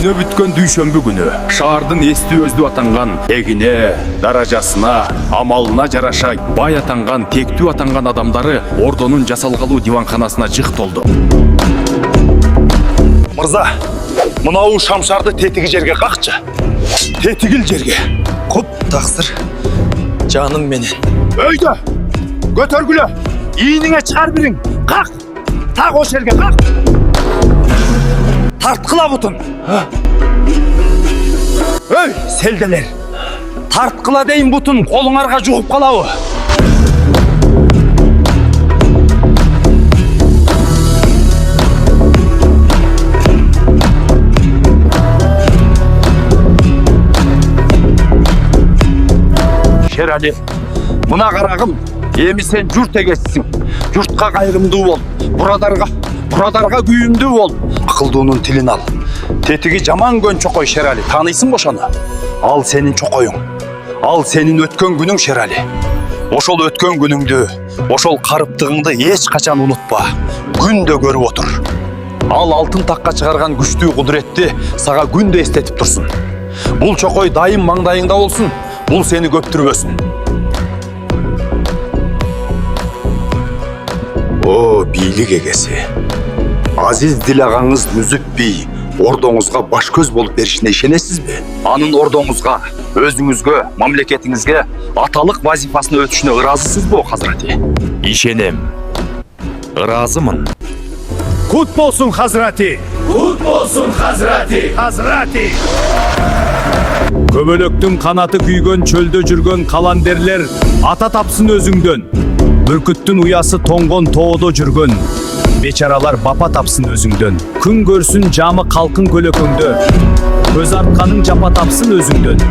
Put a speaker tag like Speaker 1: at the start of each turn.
Speaker 1: Дүйнө бүткөн дүйшөмбү күнү шаардын эстүү өздү атанган эгине, даражасына, амалына жараша бай атанган, тектүү атанган адамдары ордонун жасалгалуу диванканасына жык толду.
Speaker 2: Мырза, мынау шамшарды тетиги жерге какчы. Тетигил жерге.
Speaker 3: Құп, тақсыр. Жаным менен.
Speaker 2: Өйдө. Көтөргүлө. Ийниңе чыгар бириң. Как. Так ош жерге как. Тарткыла бутун. Өй, селделер. Тарткыла дейин бутун, колуңарга жугуп калабы. Шерали, мына карагым, эми сен журт эгесиң. Журтка кайрымдуу бол, бурадарга күйүмдүү бол. Акылдуунун тилин ал. Тетиги жаман көн чокой Шерали, тааныйсың ошону? Ал сенин чокоюң. Ал сенин өткөн күнүң Шерали. Ошол өткөн күнүңдү, ошол карыптыгыңды эч качан унутпа. Күндө көрүп отур. Ал алтын такка чыгарган күчтүү кудуретти сага күндө эстетип турсун. Бул чокой дайым маңдайыңда болсун. Бул сени көптүрбөсүн. О, бийлик эгеси. Азиз дилагаңыз Мүзүп би ордоңузга баш көз болуп беришине ишенесизби? Анын ордоңузга, өзүңүзгө, мамлекетиңизге аталык вазифасына өтүшүнө ыраазысызбы, Хазрати?
Speaker 1: Ишенем. Ыраазымын.
Speaker 2: Кут болсун, Хазрати!
Speaker 1: Кут болсун, Хазрати!
Speaker 2: Хазрати!
Speaker 4: Көбөлөктүн канаты күйгөн чөлдө жүргөн каландерлер ата тапсын өзүңдөн. Бүркүттүн уясы тоңгон тоодо жүргөн бечаралар бапа тапсын өзүңдөн. Күн көрсүн жамы калкын көлөкөңдө. Көз артканың жапа тапсын өзүңдөн.